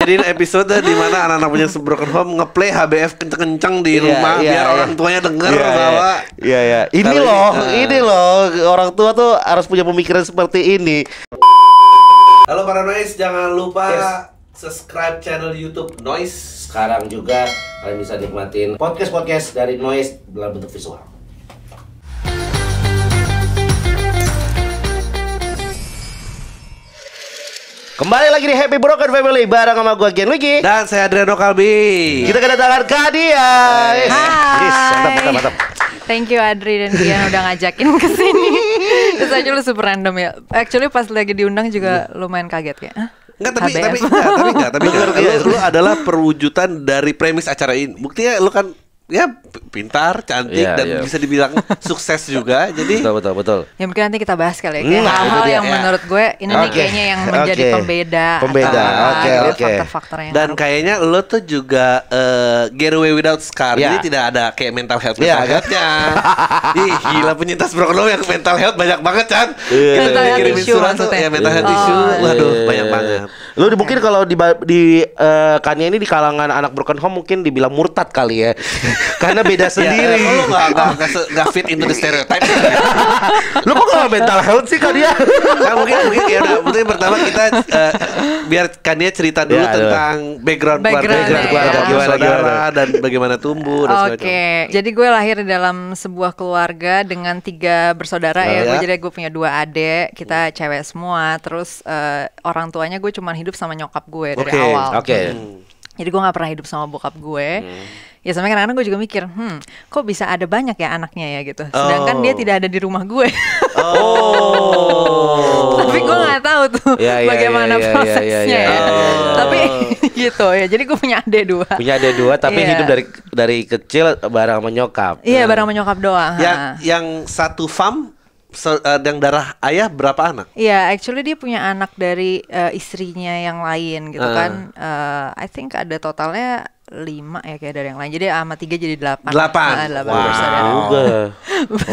Jadi episode di mana anak-anak punya broken home ngeplay HBF kenceng-kenceng di rumah biar orang tuanya denger bahwa ini loh orang tua tuh harus punya pemikiran seperti ini. Halo para Noise, jangan lupa subscribe channel YouTube Noise. Sekarang juga kalian bisa nikmatin podcast dari Noise dalam bentuk visual. Kembali lagi di Happy Broken Family bareng sama gue Gen Wiki dan saya Adriano Kalbi. Kita kedatangan Kadia. Hai. Mantap. Thank you Adri dan Dian udah ngajakin ke sini. Terus aja lu super random ya. Actually pas lagi diundang juga lumayan kaget kayak. Tapi lu adalah perwujudan dari premis acara ini. Buktinya lu kan ya pintar, cantik dan bisa dibilang sukses juga. Jadi betul. Ya mungkin nanti kita bahas kali ya kayak hal-hal yang menurut gue ini nih kayaknya yang menjadi pembeda. Oke. Faktor-faktor yang dan kayaknya lo tuh juga get away without scar. Jadi tidak ada kayak mental health-nya. Ih, gila penyintas broken home yang mental health banyak banget, Chan. Mental health Kirimin issue surat tuh ya mental health issue. Waduh, banyak banget. Lu mungkin kalau di Kania ini di kalangan anak broken home mungkin dibilang murtad kali ya. Karena beda sendiri. Lu gak fit into the stereotype. Lu kok gak mental health sih Kania? Nah, mungkin ya udah. Mungkin pertama kita biar Kania cerita dulu tentang background keluarga, gimana dan bagaimana tumbuh dan Oke. Jadi gue lahir di dalam sebuah keluarga dengan 3 bersaudara Jadi gue punya 2 adik. Kita cewek semua. Terus orang tuanya gue cuma hidup sama nyokap gue dari awal. Jadi gue gak pernah hidup sama bokap gue. Ya sampai kadang-kadang gue juga mikir, kok bisa ada banyak ya anaknya ya gitu. Sedangkan dia tidak ada di rumah gue. Tapi gue gak tahu tuh bagaimana prosesnya ya. Tapi gitu ya. Jadi gue punya adik 2. Punya adik 2 tapi hidup dari kecil bareng sama nyokap. Iya bareng sama nyokap doang. Yang satu fam yang darah ayah berapa anak? Iya, actually dia punya anak dari istrinya yang lain gitu kan. I think ada totalnya 5 ya kayak dari yang lain. Jadi sama 3 jadi 8. 8 bersaudara.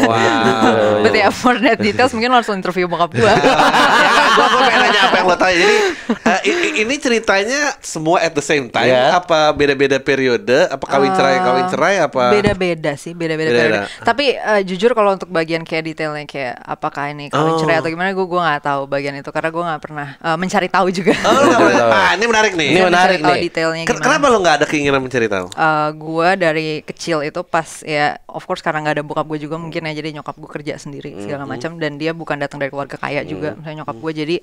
Wow. But ya for that details mungkin lo harus interview bokap gue. Gue pengen nanya apa yang lo tanya. Jadi ini ceritanya semua at the same time apa beda-beda periode? Apa kawin cerai apa? Beda-beda sih, beda-beda periode. Tapi jujur kalau untuk bagian kayak detailnya kayak apakah ini kawin cerai atau gimana gue nggak tahu bagian itu karena gue nggak pernah mencari tahu juga. Ini menarik nih. Ini menarik nih. Detailnya gimana? Kenapa lo nggak ada keinginan mencari tahu? Gue dari kecil itu pas ya, of course karena nggak ada bokap gue juga mungkin ya, jadi nyokap gue kerja sendiri segala macam dan dia bukan datang dari keluarga kaya juga, misalnya nyokap gue, jadi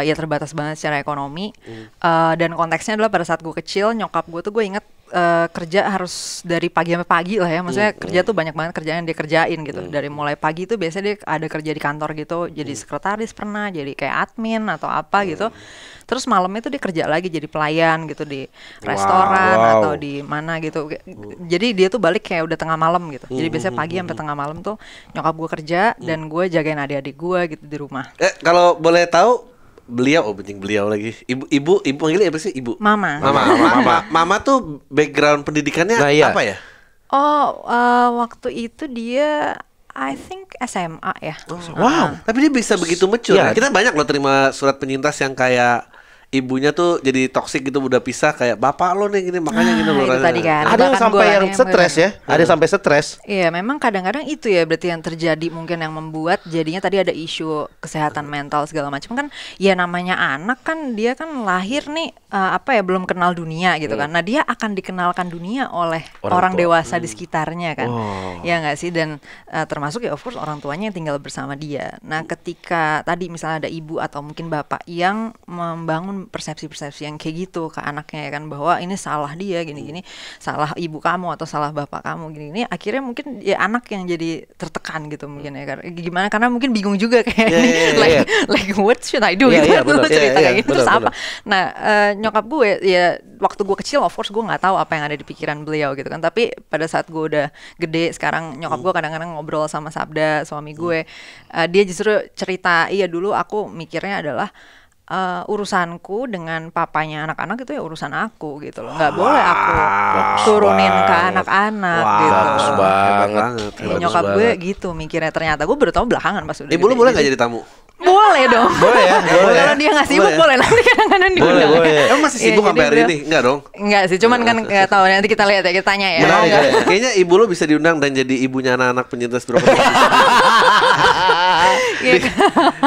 ya terbatas banget secara ekonomi. Dan konteksnya adalah pada saat gue kecil nyokap gue tuh gue inget kerja harus dari pagi sampai pagi lah ya, maksudnya kerja tuh banyak banget kerjaan yang dia kerjain gitu. Dari mulai pagi tuh biasanya dia ada kerja di kantor gitu, jadi sekretaris pernah, jadi kayak admin atau apa gitu. Terus malamnya tuh dia kerja lagi jadi pelayan gitu di restoran atau di mana gitu. Jadi dia tuh balik kayak udah tengah malam gitu. Jadi biasanya pagi sampai tengah malam tuh nyokap gue kerja dan gue jagain adik-adik gue gitu di rumah. Kalau boleh tahu beliau, penting beliau lagi. Ibu panggilnya apa sih? Ibu. Mama tuh background pendidikannya apa ya? Waktu itu dia I think SMA ya. Tapi dia bisa begitu mature. Kita banyak loh terima surat penyintas yang kayak ibunya tuh jadi toksik gitu, udah pisah kayak bapak lo nih gini, makanya gitu loh. Tadi kan. Ada yang sampai yang stres ya. Ada yang sampai stres. Iya, memang kadang-kadang itu ya berarti yang terjadi mungkin yang membuat jadinya tadi ada isu kesehatan mental segala macam kan. Ya namanya anak kan dia kan lahir nih belum kenal dunia gitu kan. Nah, dia akan dikenalkan dunia oleh orang dewasa di sekitarnya kan. Ya enggak sih, dan termasuk ya of course orang tuanya yang tinggal bersama dia. Nah, ketika tadi misalnya ada ibu atau mungkin bapak yang membangun persepsi-persepsi yang kayak gitu ke anaknya ya kan, bahwa ini salah dia gini-gini, salah ibu kamu atau salah bapak kamu gini-gini, akhirnya mungkin ya anak yang jadi tertekan gitu mungkin ya, gimana, karena mungkin bingung juga kayak like what should I do gitu cerita kayak gitu terus apa. Nah nyokap gue ya waktu gue kecil of course gue nggak tahu apa yang ada di pikiran beliau gitu kan, tapi pada saat gue udah gede sekarang nyokap gue kadang-kadang ngobrol sama Sabda suami gue, dia justru cerita, iya dulu aku mikirnya adalah urusanku dengan papanya anak-anak itu ya urusan aku gitu loh, nggak boleh aku turunin ke anak-anak gitu. Bagus banget. Ya, nyokap gue gitu mikirnya, ternyata gue baru tahu belakangan pas udah ibu lu boleh nggak jadi tamu? Boleh dong. Boleh ya, boleh. Kalau dia nggak sibuk boleh nanti kadang-kadang diundang. Boleh. Emang masih sibuk sampai hari ini? Enggak dong? Enggak sih, cuman kan nggak tahu, nanti kita lihat ya, kita tanya ya. Menarik, kayaknya ibu lo bisa diundang dan jadi ibunya anak-anak penyintas broken home.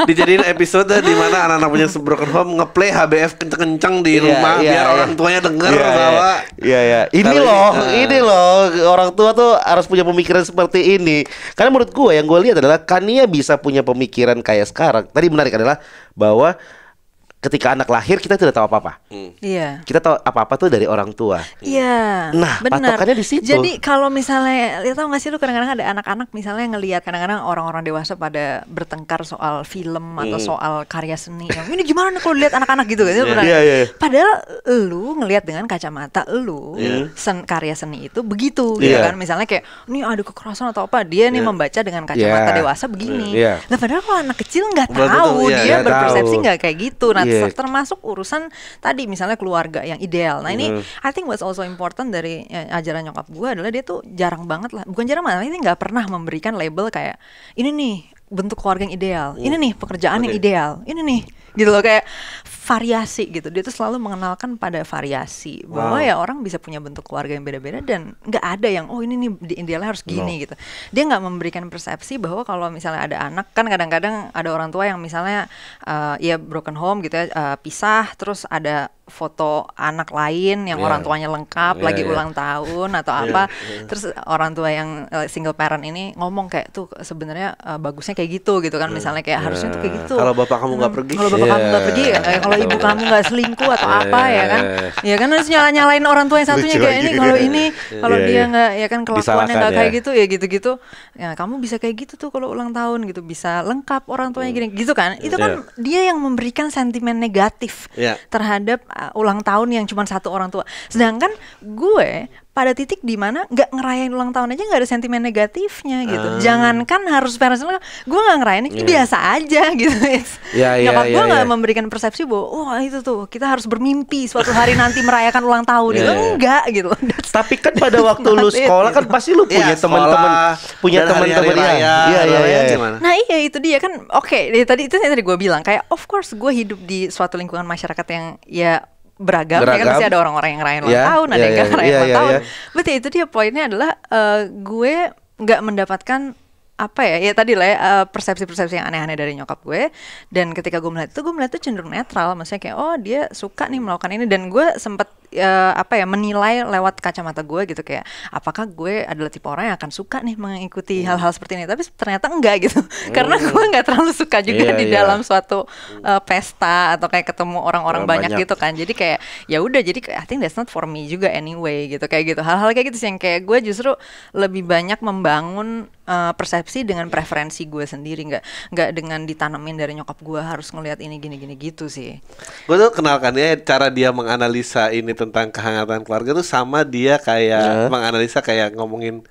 Dijadiin episode di mana anak-anak penyintas broken home ngeplay HBF kenceng-kenceng di rumah biar orang tuanya denger bahwa ini loh orang tua tuh harus punya pemikiran seperti ini. Karena menurut gue yang gue lihat adalah Kania bisa punya pemikiran kayak sekarang. Tadi menarik adalah bahwa ketika anak lahir kita tidak tahu apa-apa. Iya. Kita tahu apa-apa tuh dari orang tua. Iya. Nah, benar. patokannya di situ. Jadi kalau misalnya, lihat, tahu nggak sih lu kadang-kadang ada anak-anak misalnya ngelihat kadang-kadang orang-orang dewasa pada bertengkar soal film atau soal karya seni. Yang ini gimana nih kalau lihat anak-anak gitu kan? Padahal lu ngelihat dengan kacamata lu karya seni itu begitu, gitu kan? Misalnya kayak ini ada kekerasan atau apa, dia nih membaca dengan kacamata dewasa begini. Nah, padahal kalau anak kecil nggak tahu, dia berpersepsi nggak kayak gitu. Nah, termasuk urusan tadi misalnya keluarga yang ideal. Nah ini I think what's also important dari ajaran nyokap gue adalah dia tuh jarang banget lah, bukan jarang malah ini nggak pernah memberikan label kayak ini nih bentuk keluarga yang ideal, ini nih pekerjaan yang ideal, ini nih gitu loh, kayak variasi gitu. Dia tuh selalu mengenalkan pada variasi bahwa ya orang bisa punya bentuk keluarga yang beda-beda dan nggak ada yang ini nih idealnya harus gini gitu. Dia nggak memberikan persepsi bahwa kalau misalnya ada anak, kan kadang-kadang ada orang tua yang misalnya ya broken home gitu ya, pisah, terus ada foto anak lain yang orang tuanya lengkap lagi ulang tahun atau apa, terus orang tua yang single parent ini ngomong kayak tuh sebenarnya bagusnya kayak gitu kan, misalnya kayak harusnya tuh kayak gitu. Kalau bapak kamu nggak pergi, kalau bapak kamu nggak pergi, kalau ibu kamu nggak selingkuh atau apa ya kan harus nyalain orang tua yang satunya kayak ini kalau dia nggak, ya kan kelakuannya nggak kayak gitu ya gitu-gitu, ya kamu bisa kayak gitu tuh kalau ulang tahun gitu, bisa lengkap orang tuanya gini gitu kan. Itu kan dia yang memberikan sentimen negatif terhadap ulang tahun yang cuma satu orang tua. Sedangkan gue pada titik di mana nggak ngerayain ulang tahun aja nggak ada sentimen negatifnya gitu. Jangankan harus parents, gue nggak ngerayain ini biasa aja gitu. Nyokap gue nggak memberikan persepsi bahwa itu tuh kita harus bermimpi suatu hari nanti merayakan ulang tahun gitu. Enggak gitu. Tapi kan pada waktu lu sekolah kan pasti lu punya teman-teman, punya teman-teman Nah iya itu dia kan. Oke, tadi gue bilang kayak of course gue hidup di suatu lingkungan masyarakat yang ya beragam. Ya kan pasti ada orang-orang yang ngerayain ulang tahun, ada yang gak ngerayain ulang tahun. Berarti itu dia poinnya adalah gue nggak mendapatkan apa ya tadi lah ya, persepsi-persepsi yang aneh-aneh dari nyokap gue. Dan ketika gue melihat itu cenderung netral, maksudnya kayak dia suka nih melakukan ini, dan gue sempet menilai lewat kacamata gue gitu, kayak apakah gue adalah tipe orang yang akan suka nih mengikuti hal-hal seperti ini. Tapi ternyata enggak gitu. Karena gue nggak terlalu suka juga di dalam suatu pesta atau kayak ketemu orang-orang banyak gitu kan. Jadi kayak ya udah, jadi I think that's not for me juga anyway gitu, kayak gitu. Hal-hal kayak gitu sih yang kayak gue justru lebih banyak membangun persepsi dengan preferensi gue sendiri, nggak dengan ditanamin dari nyokap gue harus ngelihat ini gini-gini gitu sih. Gue tuh kenalkan ya cara dia menganalisa ini tentang kehangatan keluarga tuh sama dia kayak menganalisa kayak ngomongin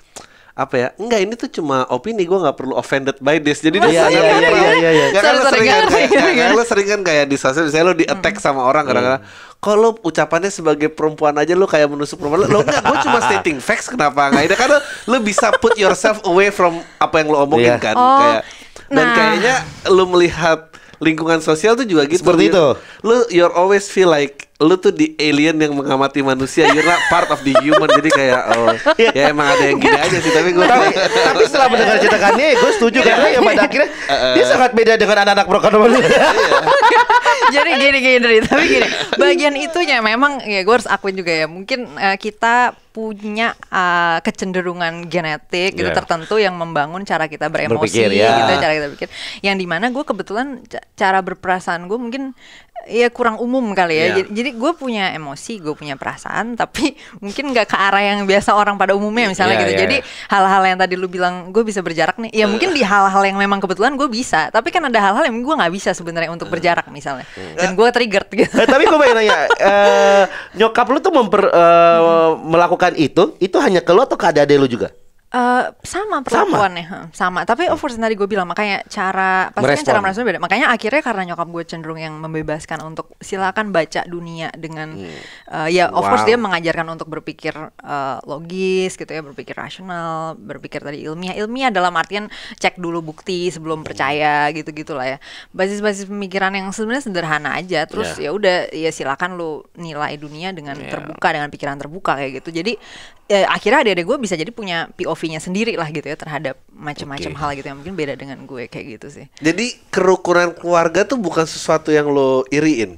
apa ya, enggak ini tuh cuma opini, gue nggak perlu offended by this. Jadi dia sering kan kayak di sosial misalnya lo di attack sama orang kadang-kadang, kalau ucapannya sebagai perempuan aja lo kayak menusuk perempuan. Lo enggak, gue cuma stating facts, kenapa enggak? Karena lo bisa put yourself away from apa yang lo omongin kan, kayak dan kayaknya lo melihat lingkungan sosial tuh juga gitu. Seperti itu. You're always feel like lu tuh di alien yang mengamati manusia, you're not part of the human. Jadi kayak ya emang ada yang gini aja sih. Tapi setelah mendengar ceritakannya gue setuju karena ya pada akhirnya dia sangat beda dengan anak-anak broken home. Jadi gini, tapi gini, bagian itunya memang ya gue harus akuin juga ya, mungkin kita punya kecenderungan genetik gitu tertentu yang membangun cara kita beremosi gitu, cara kita berpikir. Yang dimana gue kebetulan cara berperasaan gue mungkin ya kurang umum kali ya. Jadi gue punya emosi, gue punya perasaan, tapi mungkin nggak ke arah yang biasa orang pada umumnya misalnya gitu. Jadi hal-hal yang tadi lu bilang gue bisa berjarak nih, ya mungkin di hal-hal yang memang kebetulan gue bisa, tapi kan ada hal-hal yang gue nggak bisa sebenarnya untuk berjarak misalnya, dan gue triggered gitu. Tapi gue pengen nanya, nyokap lu tuh melakukan itu hanya ke lu atau ke adik-adik lu juga? Sama perlakuannya, sama. Tapi of course yang tadi gue bilang, makanya pasti kan cara merespon beda. Makanya akhirnya karena nyokap gue cenderung yang membebaskan untuk silakan baca dunia dengan ya of course dia mengajarkan untuk berpikir logis gitu ya, berpikir rasional, berpikir tadi ilmiah dalam artian cek dulu bukti sebelum percaya gitu-gitu lah ya. Basis-basis pemikiran yang sebenarnya sederhana aja. Terus ya udah ya silakan lu nilai dunia dengan terbuka, dengan pikiran terbuka kayak gitu. Jadi akhirnya adik-adik gue bisa jadi punya POV-nya sendiri lah gitu ya terhadap macam-macam hal gitu yang mungkin beda dengan gue kayak gitu sih. Jadi kerukunan keluarga tuh bukan sesuatu yang lo iriin.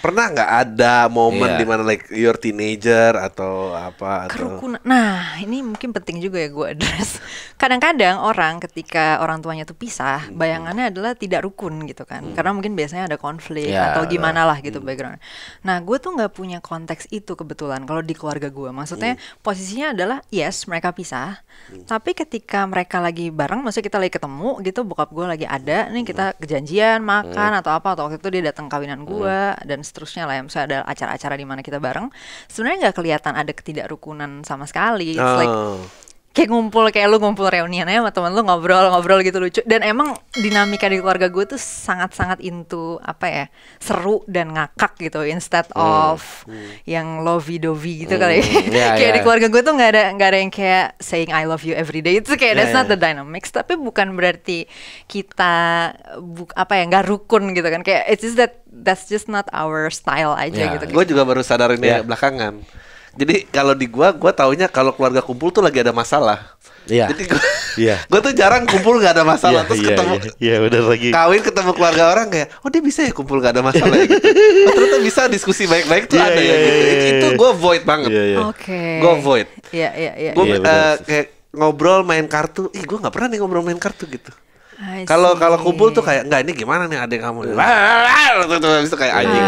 Pernah nggak ada momen di mana like your teenager atau apa kerukunan? Nah ini mungkin penting juga ya gue address. Kadang-kadang orang ketika orang tuanya tuh pisah, bayangannya adalah tidak rukun gitu kan, karena mungkin biasanya ada konflik atau gimana lah gitu background. Nah gue tuh nggak punya konteks itu kebetulan kalau di keluarga gue. Maksudnya posisinya adalah yes mereka pisah, tapi ketika mereka lagi bareng, maksudnya kita lagi ketemu gitu, bokap gue lagi ada, nih kita kejanjian makan atau apa, atau waktu itu dia datang kawinan gue dan seterusnya lah ya, misalnya ada acara-acara di mana kita bareng, sebenarnya nggak kelihatan ada ketidakrukunan sama sekali. It's like kayak lu ngumpul reunian aja sama temen lu, ngobrol gitu lucu. Dan emang dinamika di keluarga gue tuh sangat-sangat into apa ya, seru dan ngakak gitu instead of yang lovey-dovey gitu kali. Kayak di keluarga gue tuh nggak ada yang kayak saying I love you every day. Itu kayak that's not the dynamics. Tapi bukan berarti kita nggak rukun gitu kan. Kayak it's just that's just not our style aja gitu. Gue juga baru sadar ini belakangan. Jadi kalau di gua taunya kalau keluarga kumpul tuh lagi ada masalah. Jadi gua tuh jarang kumpul nggak ada masalah. Terus ketemu bener lagi. Kawin ketemu keluarga orang kayak, oh dia bisa ya kumpul nggak ada masalah ya, gitu. Oh, ternyata bisa diskusi baik-baik tuh ada ya gitu. Itu gua void banget. Gua void. Gua kayak ngobrol main kartu. Gua nggak pernah nih ngobrol main kartu gitu. Kalau kumpul tuh kayak, nggak ini gimana nih adek kamu? Itu kayak anjing.